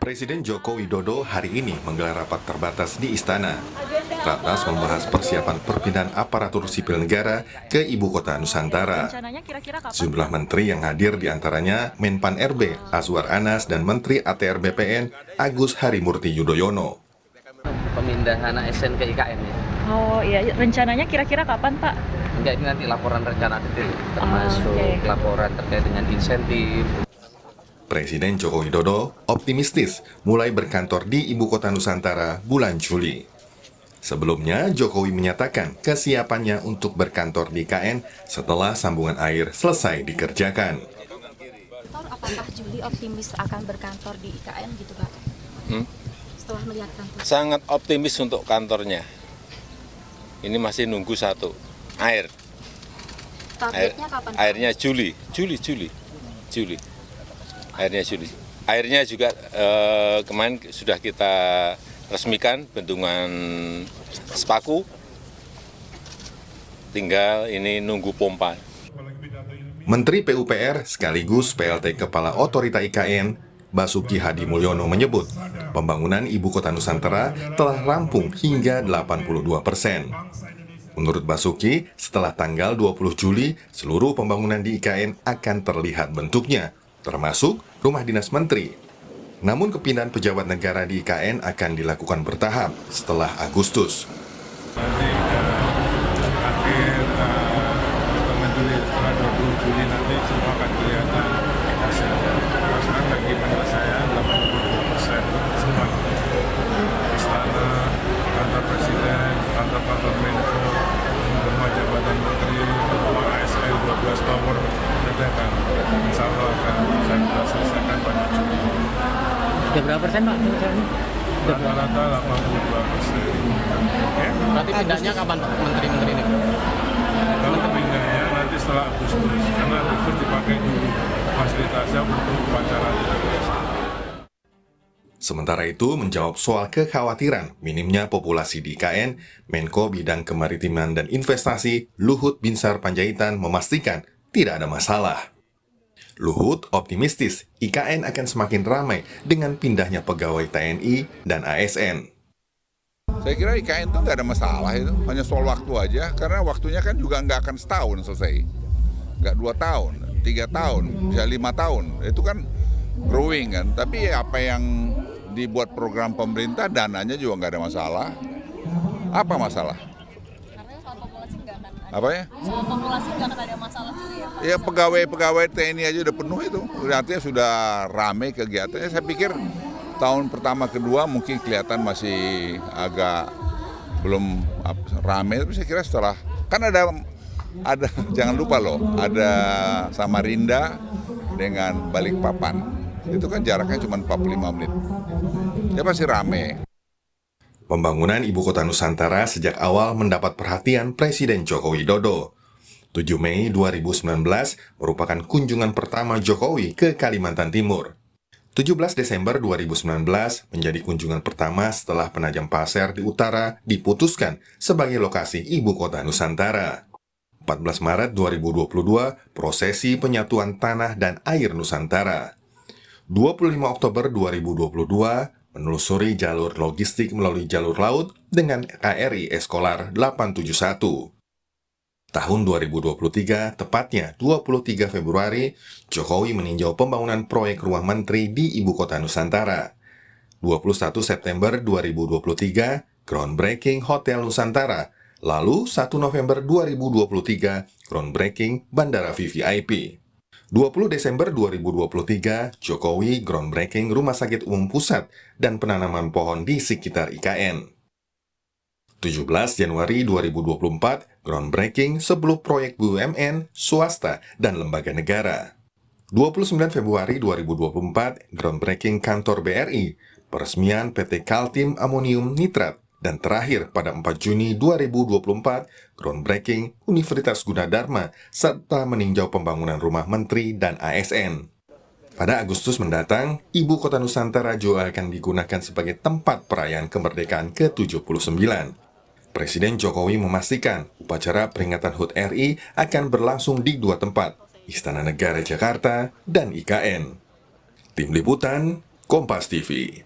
Presiden Joko Widodo hari ini menggelar rapat terbatas di Istana. Ratas membahas persiapan perpindahan aparatur sipil negara ke Ibu Kota Nusantara. Sejumlah menteri yang hadir diantaranya Menpan RB Azwar Anas dan Menteri ATR BPN Agus Harimurti Yudhoyono. Pemindahan ASN ke IKN ya. Oh iya, rencananya kira-kira kapan Pak? Enggak, ini nanti laporan rencana detail, termasuk laporan terkait dengan insentif. Presiden Joko Widodo optimistis mulai berkantor di Ibu Kota Nusantara bulan Juli. Sebelumnya, Jokowi menyatakan kesiapannya untuk berkantor di IKN setelah sambungan air selesai dikerjakan. Apakah Juli optimis akan berkantor di IKN gitu Pak? Setelah melihat kampus. Sangat optimis untuk kantornya. Ini masih nunggu satu, air. Targetnya kapan Pak? Airnya Juli. Airnya Juli. Airnya juga kemarin sudah kita resmikan bendungan Sepaku. Tinggal ini nunggu pompa. Menteri PUPR sekaligus PLT Kepala Otorita IKN, Basuki Hadi Mulyono menyebut pembangunan Ibu Kota Nusantara telah rampung hingga 82%. Menurut Basuki, setelah tanggal 20 Juli, seluruh pembangunan di IKN akan terlihat bentuknya, termasuk rumah dinas menteri. Namun kepindahan pejabat negara di IKN akan dilakukan bertahap setelah Agustus. Nanti akhir pertengahan Juli, setelah 20 Juli nanti semua akan kelihatan hasilnya. Sekarang lagi menurut saya 82% semua. Istana, kantor presiden, kantor Menko, rumah jabatan menteri, rumah ASN 12 tower, nanti akan insya Allah akan saya selesaikan pada Juli. Sudah berapa persen Pak? Rata-rata 82%. Oke? Berarti pindahnya kapan Pak, menteri-menteri ini? Kalau pindahnya nanti setelah Agustus, karena Agustus dipakai dulu fasilitasnya untuk upacara. Sementara itu, menjawab soal kekhawatiran minimnya populasi di IKN, Menko Bidang Kemaritiman dan Investasi Luhut Binsar Panjaitan memastikan tidak ada masalah. Luhut optimistis IKN akan semakin ramai dengan pindahnya pegawai TNI dan ASN. Saya kira IKN itu nggak ada masalah itu, hanya soal waktu aja, karena waktunya kan juga nggak akan setahun selesai. Nggak 2 tahun, 3 tahun, bisa 5 tahun, itu kan growing kan. Tapi apa yang dibuat program pemerintah, dananya juga nggak ada masalah. Apa masalah? Karena soal populasi nggak akan ada. Apa ya? Soal populasi nggak akan ada masalah juga ya Pak? Ya pegawai TNI aja udah penuh itu, artinya sudah ramai kegiatannya. Saya pikir tahun pertama kedua mungkin kelihatan masih agak belum ramai, tapi saya kira setelah kan ada jangan lupa loh, ada Samarinda dengan Balikpapan. Itu kan jaraknya cuma 45 menit. Ya pasti rame. Pembangunan Ibu Kota Nusantara sejak awal mendapat perhatian Presiden Joko Widodo. 7 Mei 2019 merupakan kunjungan pertama Jokowi ke Kalimantan Timur. 17 Desember 2019 menjadi kunjungan pertama setelah Penajam Pasir di utara diputuskan sebagai lokasi Ibu Kota Nusantara. 14 Maret 2022, prosesi penyatuan tanah dan air Nusantara. 25 Oktober 2022, menelusuri jalur logistik melalui jalur laut dengan KRI Eskolar 871. Tahun 2023, tepatnya 23 Februari, Jokowi meninjau pembangunan proyek rumah menteri di Ibu Kota Nusantara. 21 September 2023, groundbreaking Hotel Nusantara. Lalu 1 November 2023, groundbreaking Bandara VVIP. 20 Desember 2023, Jokowi groundbreaking Rumah Sakit Umum Pusat dan penanaman pohon di sekitar IKN. 17 Januari 2024, groundbreaking 10 proyek BUMN, swasta, dan lembaga negara. 29 Februari 2024, groundbreaking kantor BRI, peresmian PT Kaltim Amonium Nitrat, dan terakhir pada 4 Juni 2024, groundbreaking Universitas Gunadarma, serta meninjau pembangunan rumah menteri dan ASN. Pada Agustus mendatang, Ibu Kota Nusantara juga akan digunakan sebagai tempat perayaan kemerdekaan ke-79. Presiden Jokowi memastikan upacara peringatan HUT RI akan berlangsung di 2 tempat, Istana Negara Jakarta dan IKN. Tim Liputan, Kompas TV.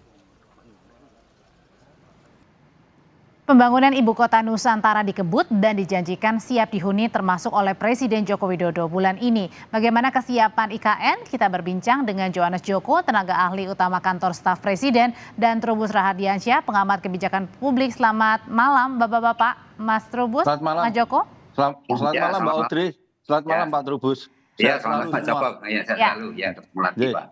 Pembangunan Ibu Kota Nusantara dikebut dan dijanjikan siap dihuni termasuk oleh Presiden Joko Widodo bulan ini. Bagaimana kesiapan IKN? Kita berbincang dengan Johannes Joko, tenaga ahli utama kantor staf Presiden, dan Trubus Rahadiansyah, pengamat kebijakan publik. Selamat malam Bapak-Bapak, Mas Trubus, Mas Joko. Selamat malam Mbak Audrey, selamat malam Pak Trubus. Iya, selamat Pak Joko. Iya, saya selalu ya ketemu lagi Pak.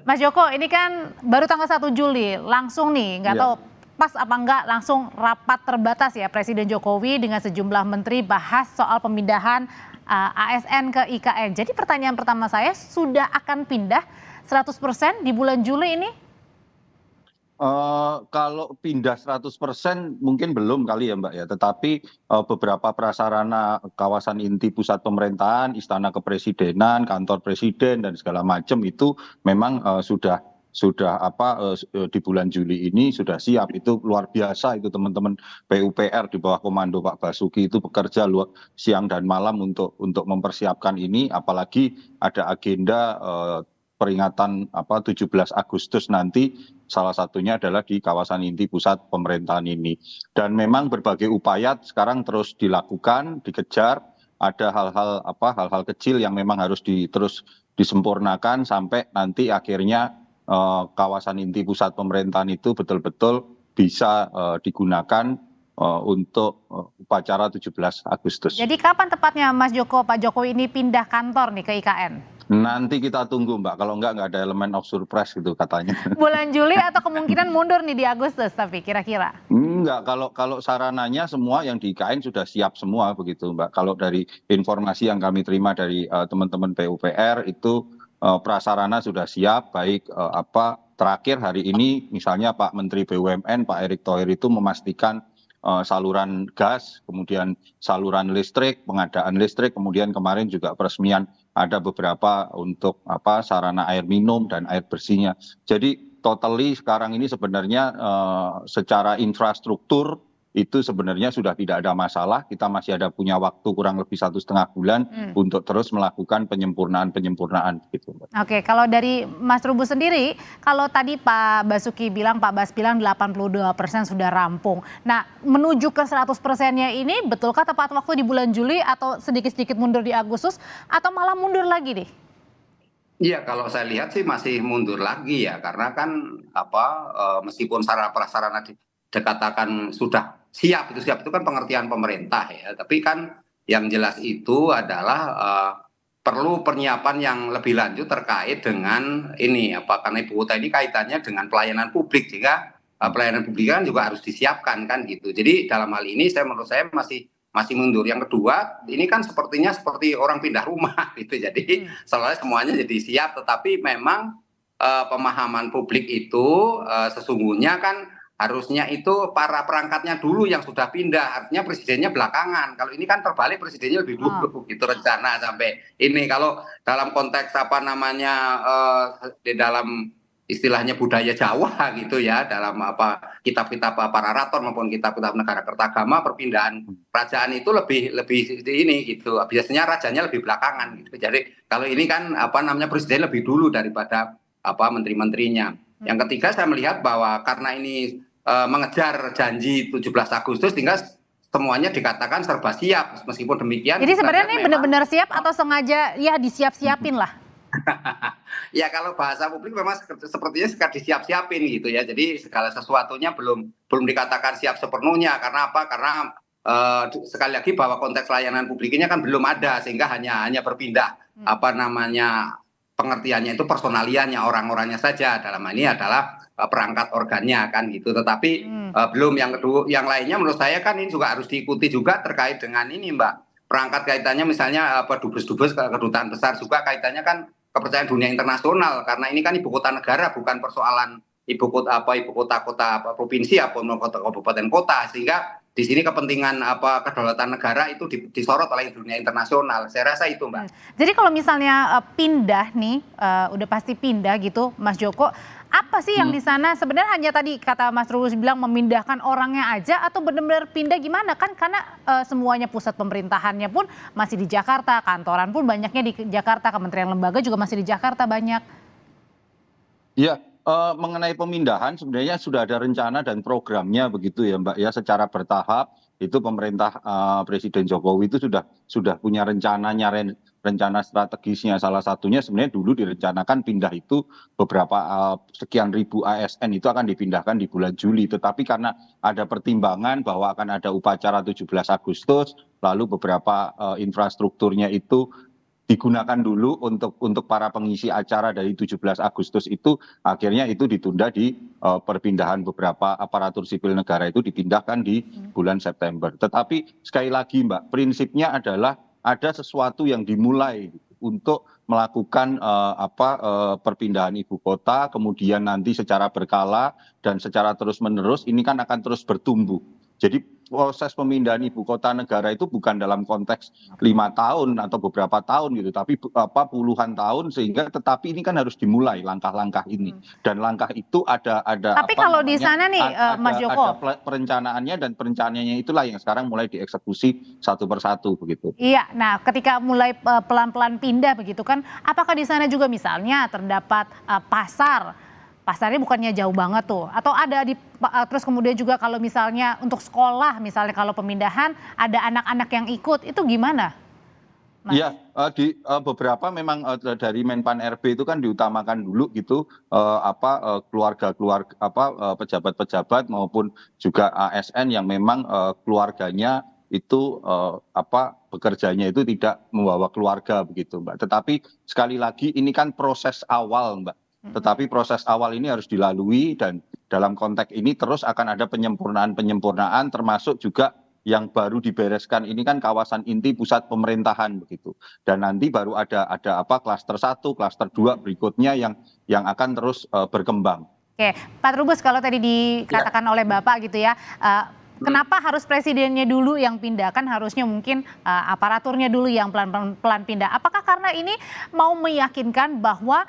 Mas Joko, ini kan baru tanggal 1 Juli, langsung nih, nggak tahu pas apa enggak langsung rapat terbatas ya Presiden Jokowi dengan sejumlah menteri bahas soal pemindahan ASN ke IKN. Jadi pertanyaan pertama saya, sudah akan pindah 100% di bulan Juli ini? Kalau pindah 100% mungkin belum kali ya Mbak ya, tetapi beberapa prasarana kawasan inti pusat pemerintahan, istana kepresidenan, kantor presiden dan segala macam itu memang sudah di bulan Juli ini sudah siap. Itu luar biasa, itu teman-teman PUPR di bawah komando Pak Basuki itu bekerja siang dan malam untuk mempersiapkan ini, apalagi ada agenda peringatan 17 Agustus nanti, salah satunya adalah di kawasan inti pusat pemerintahan ini. Dan memang berbagai upaya sekarang terus dilakukan, dikejar. Ada hal-hal kecil yang memang harus terus disempurnakan sampai nanti akhirnya kawasan inti pusat pemerintahan itu betul-betul bisa digunakan untuk upacara 17 Agustus. Jadi kapan tepatnya Mas Joko, Pak Jokowi ini pindah kantor nih ke IKN? Nanti kita tunggu Mbak, kalau nggak ada elemen of surprise gitu katanya. Bulan Juli atau kemungkinan mundur nih di Agustus tapi kira-kira? Enggak, kalau sarananya semua yang di IKN sudah siap semua begitu Mbak. Kalau dari informasi yang kami terima dari teman-teman PUPR itu prasarana sudah siap, baik terakhir hari ini misalnya Pak Menteri BUMN Pak Erick Thohir itu memastikan saluran gas, kemudian saluran listrik, pengadaan listrik, kemudian kemarin juga peresmian ada beberapa untuk sarana air minum dan air bersihnya. Jadi totally sekarang ini sebenarnya secara infrastruktur itu sebenarnya sudah tidak ada masalah. Kita masih ada punya waktu kurang lebih 1,5 bulan untuk terus melakukan penyempurnaan gitu. Oke, kalau dari Mas Trubus sendiri, kalau tadi Pak Basuki bilang, Pak Bas bilang 82% sudah rampung. Nah, menuju ke 100%-nya ini betulkah tepat waktu di bulan Juli atau sedikit-sedikit mundur di Agustus atau malah mundur lagi nih? Iya, kalau saya lihat sih masih mundur lagi ya, karena kan meskipun sarana prasarana dikatakan sudah siap itu kan pengertian pemerintah ya, tapi kan yang jelas itu adalah perlu penyiapan yang lebih lanjut terkait dengan ini karena ibu kota ini kaitannya dengan pelayanan publik, sehingga pelayanan publik kan juga harus disiapkan kan gitu. Jadi dalam hal ini menurut saya masih mundur. Yang kedua, ini kan sepertinya seperti orang pindah rumah gitu, jadi semuanya jadi siap, tetapi memang pemahaman publik itu sesungguhnya kan harusnya itu para perangkatnya dulu yang sudah pindah, artinya presidennya belakangan. Kalau ini kan terbalik, presidennya lebih dulu gitu rencana sampai ini. Kalau dalam konteks di dalam istilahnya budaya Jawa gitu ya, dalam kitab-kitab para raton maupun kitab-kitab negara kertagama, perpindahan kerajaan itu lebih ini gitu. Biasanya rajanya lebih belakangan gitu. Jadi kalau ini kan presiden lebih dulu daripada menteri-menterinya. Yang ketiga, saya melihat bahwa karena ini mengejar janji 17 Agustus sehingga semuanya dikatakan serba siap. Meskipun demikian, jadi sebenarnya ini benar-benar siap atau sengaja ya disiap-siapin lah? Ya kalau bahasa publik memang sepertinya sekedar disiap-siapin gitu ya. Jadi segala sesuatunya belum dikatakan siap sepenuhnya. Karena apa? Karena sekali lagi bahwa konteks layanan publiknya kan belum ada, sehingga hanya berpindah pengertiannya itu personaliannya, orang-orangnya saja. Dalam ini adalah perangkat organnya kan gitu. Tetapi belum yang kedua, yang lainnya menurut saya kan ini juga harus diikuti juga terkait dengan ini Mbak. Perangkat kaitannya misalnya dubes-dubes kedutaan besar juga kaitannya kan kepercayaan dunia internasional, karena ini kan ibu kota negara, bukan persoalan ibu kota provinsi ataupun kabupaten kota, sehingga di sini kepentingan kedaulatan negara itu disorot oleh dunia internasional. Saya rasa itu Mbak. Jadi kalau misalnya pindah nih, udah pasti pindah gitu Mas Joko, apa sih yang di sana sebenarnya hanya tadi kata Mas Trubus bilang memindahkan orangnya aja atau benar-benar pindah gimana kan, karena semuanya pusat pemerintahannya pun masih di Jakarta, kantoran pun banyaknya di Jakarta, kementerian lembaga juga masih di Jakarta banyak. Iya, mengenai pemindahan sebenarnya sudah ada rencana dan programnya begitu ya Mbak ya, secara bertahap itu pemerintah Presiden Jokowi itu sudah punya rencananya, rencana strategisnya. Salah satunya sebenarnya dulu direncanakan pindah itu beberapa sekian ribu ASN itu akan dipindahkan di bulan Juli, tetapi karena ada pertimbangan bahwa akan ada upacara 17 Agustus, lalu beberapa infrastrukturnya itu digunakan dulu untuk para pengisi acara dari 17 Agustus itu, akhirnya itu ditunda di perpindahan beberapa aparatur sipil negara itu dipindahkan di bulan September. Tetapi sekali lagi Mbak, prinsipnya adalah ada sesuatu yang dimulai untuk melakukan perpindahan ibu kota, kemudian nanti secara berkala dan secara terus-menerus ini kan akan terus bertumbuh. Jadi proses pemindahan ibu kota negara itu bukan dalam konteks 5 tahun atau beberapa tahun gitu, tapi puluhan tahun, sehingga tetapi ini kan harus dimulai langkah-langkah ini, dan langkah itu ada. Tapi kalau di sana nih, Mas Joko, ada perencanaannya, dan perencanaannya itulah yang sekarang mulai dieksekusi satu persatu begitu. iya, nah ketika mulai pelan-pelan pindah begitu kan, apakah di sana juga misalnya terdapat pasarnya bukannya jauh banget tuh, atau ada terus kemudian juga kalau misalnya untuk sekolah, misalnya kalau pemindahan ada anak-anak yang ikut, itu gimana? Iya, di beberapa memang dari Menpan RB itu kan diutamakan dulu gitu, keluarga-keluarga pejabat-pejabat maupun juga ASN yang memang keluarganya itu bekerjanya itu tidak membawa keluarga begitu Mbak. Tetapi sekali lagi ini kan proses awal Mbak. Tetapi proses awal ini harus dilalui, dan dalam konteks ini terus akan ada penyempurnaan termasuk juga yang baru dibereskan ini kan kawasan inti pusat pemerintahan begitu. Dan nanti baru ada klaster 1, klaster 2 berikutnya yang akan terus berkembang. Oke, Pak Trubus, kalau tadi dikatakan oleh Bapak gitu ya, kenapa harus presidennya dulu yang pindah? Kan harusnya mungkin aparaturnya dulu yang pelan-pelan pindah. Apakah karena ini mau meyakinkan bahwa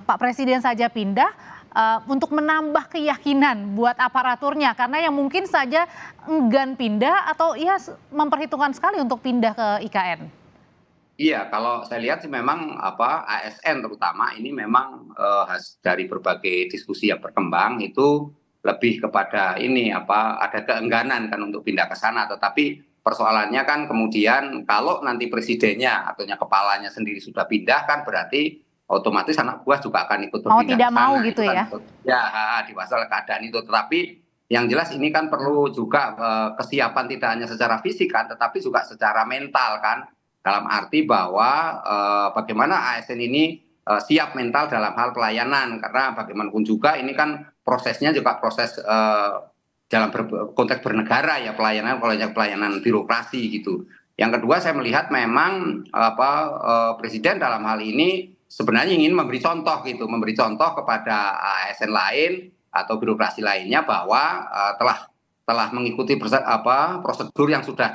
Pak Presiden saja pindah untuk menambah keyakinan buat aparaturnya? Karena yang mungkin saja enggan pindah atau ya memperhitungkan sekali untuk pindah ke IKN. Iya, kalau saya lihat sih memang ASN terutama ini memang dari berbagai diskusi yang berkembang itu lebih kepada ini ada keengganan kan untuk pindah ke sana, tetapi persoalannya kan kemudian kalau nanti presidennya atau kepalanya sendiri sudah pindah kan berarti otomatis anak buah juga akan ikut berpindah tidak ke sana. mau gitu kan, ya? Ya, di masalah keadaan itu. Tetapi yang jelas ini kan perlu juga kesiapan tidak hanya secara fisik kan, tetapi juga secara mental kan. Dalam arti bahwa bagaimana ASN ini siap mental dalam hal pelayanan, karena bagaimanapun juga ini kan prosesnya juga proses dalam konteks bernegara ya, pelayanan birokrasi gitu. Yang kedua saya melihat memang Presiden dalam hal ini sebenarnya ingin memberi contoh kepada ASN lain atau birokrasi lainnya bahwa telah mengikuti prosedur yang sudah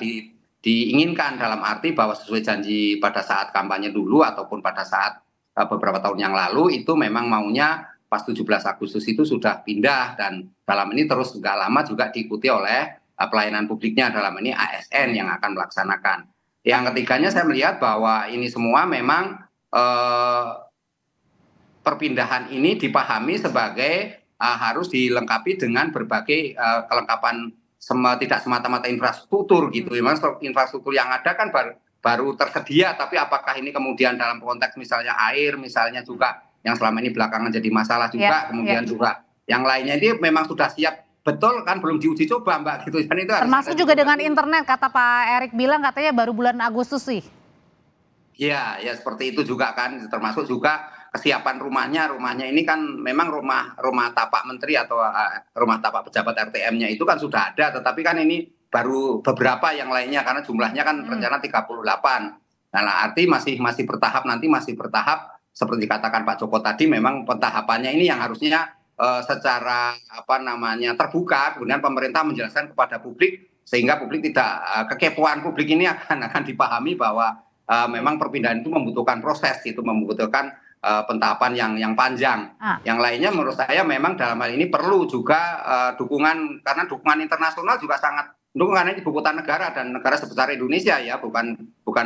diinginkan, dalam arti bahwa sesuai janji pada saat kampanye dulu ataupun pada saat beberapa tahun yang lalu itu memang maunya pas 17 Agustus itu sudah pindah, dan dalam ini terus nggak lama juga diikuti oleh pelayanan publiknya, dalam ini ASN yang akan melaksanakan. Yang ketiganya saya melihat bahwa ini semua memang perpindahan ini dipahami sebagai harus dilengkapi dengan berbagai kelengkapan, tidak semata-mata infrastruktur gitu. Memang infrastruktur yang ada kan baru tersedia, tapi apakah ini kemudian dalam konteks misalnya air, misalnya juga yang selama ini belakangan jadi masalah juga, kemudian juga yang lainnya ini memang sudah siap betul kan, belum diuji coba Mbak gitu. Dan itu termasuk juga dengan internet, kata Pak Erik bilang katanya baru bulan Agustus sih. Iya, ya seperti itu juga kan, termasuk juga kesiapan rumahnya ini kan memang rumah tapak menteri atau rumah tapak pejabat RTM-nya itu kan sudah ada, tetapi kan ini baru beberapa yang lainnya karena jumlahnya kan rencana 38. Nah, arti masih bertahap seperti katakan Pak Joko tadi, memang pentahapannya ini yang harusnya secara terbuka, kemudian pemerintah menjelaskan kepada publik sehingga publik tidak kekepoan publik ini akan dipahami bahwa memang perpindahan itu membutuhkan proses, itu membutuhkan pentahapan yang panjang. Yang lainnya menurut saya memang dalam hal ini perlu juga dukungan, karena dukungan internasional juga sangat mendukung, karena ini ibu kota negara dan negara sebesar Indonesia ya, bukan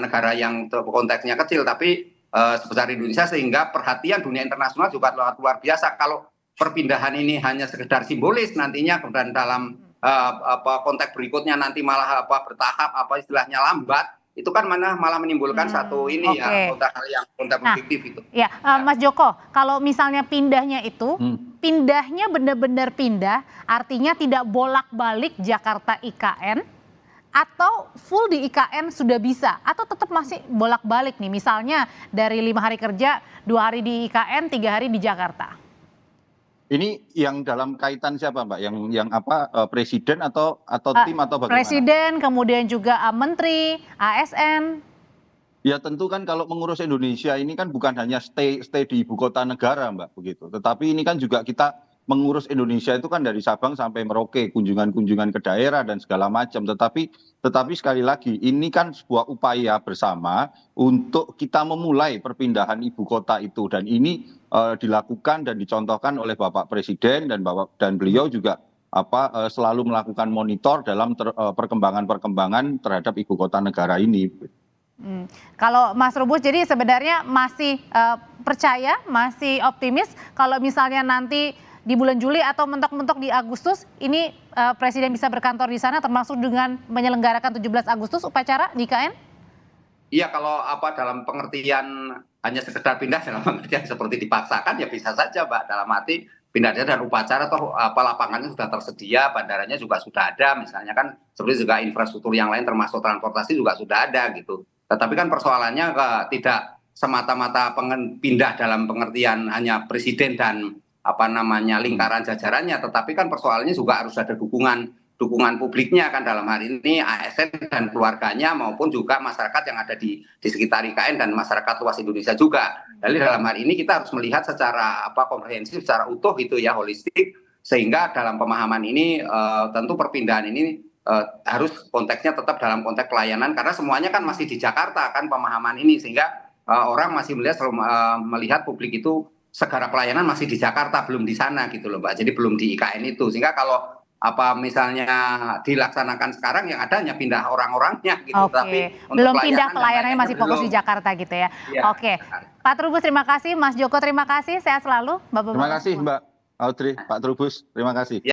negara yang konteksnya kecil, tapi sebesar Indonesia, sehingga perhatian dunia internasional juga luar biasa. perpindahan ini hanya sekedar simbolis nantinya, kemudian dalam konteks berikutnya nanti malah bertahap istilahnya lambat, itu kan malah menimbulkan satu ini ya hal yang kontraproduktif itu. Ya, Mas Joko, kalau misalnya pindahnya itu, pindahnya benar-benar pindah, artinya tidak bolak-balik Jakarta IKN, atau full di IKN sudah bisa, atau tetap masih bolak-balik nih, misalnya dari 5 hari kerja, 2 hari di IKN, 3 hari di Jakarta. Ini yang dalam kaitan siapa, Mbak? Yang presiden atau tim atau bagaimana? Presiden, kemudian juga menteri, ASN. Ya tentu kan kalau mengurus Indonesia ini kan bukan hanya stay di ibu kota negara, Mbak, begitu. Tetapi ini kan juga kita mengurus Indonesia itu kan dari Sabang sampai Merauke, kunjungan-kunjungan ke daerah dan segala macam. Tetapi sekali lagi ini kan sebuah upaya bersama untuk kita memulai perpindahan ibu kota itu, dan ini dilakukan dan dicontohkan oleh Bapak Presiden dan beliau juga selalu melakukan monitor dalam perkembangan terhadap ibu kota negara ini. Kalau Mas Trubus jadi sebenarnya masih percaya, masih optimis kalau misalnya nanti di bulan Juli atau mentok-mentok di Agustus ini Presiden bisa berkantor di sana, termasuk dengan menyelenggarakan 17 Agustus upacara di IKN? Iya, kalau dalam pengertian hanya sekedar pindah dalam pengertian seperti dipaksakan ya bisa saja, Mbak, dalam arti pindahnya dan upacara atau lapangannya sudah tersedia, bandaranya juga sudah ada, misalnya kan seperti juga infrastruktur yang lain termasuk transportasi juga sudah ada gitu. Tetapi kan persoalannya tidak semata-mata pindah dalam pengertian hanya presiden dan lingkaran jajarannya, tetapi kan persoalannya juga harus ada dukungan publiknya kan, dalam hal ini ASN dan keluarganya maupun juga masyarakat yang ada di sekitar IKN dan masyarakat luas Indonesia juga. Jadi dalam hal ini kita harus melihat secara komprehensif, secara utuh gitu ya, holistik, sehingga dalam pemahaman ini tentu perpindahan ini harus konteksnya tetap dalam konteks pelayanan, karena semuanya kan masih di Jakarta kan pemahaman ini, sehingga orang masih melihat publik itu segala pelayanan masih di Jakarta, belum di sana gitu loh, Mbak. Jadi belum di IKN itu, sehingga kalau misalnya dilaksanakan sekarang yang ada hanya pindah orang-orangnya gitu. Tapi belum pindah pelayanannya masih fokus di Jakarta gitu ya. Oke. Pak Trubus terima kasih, Mas Joko terima kasih, sehat selalu, Bapak-bapak. Terima kasih Mbak Audrey, Pak Trubus, terima kasih.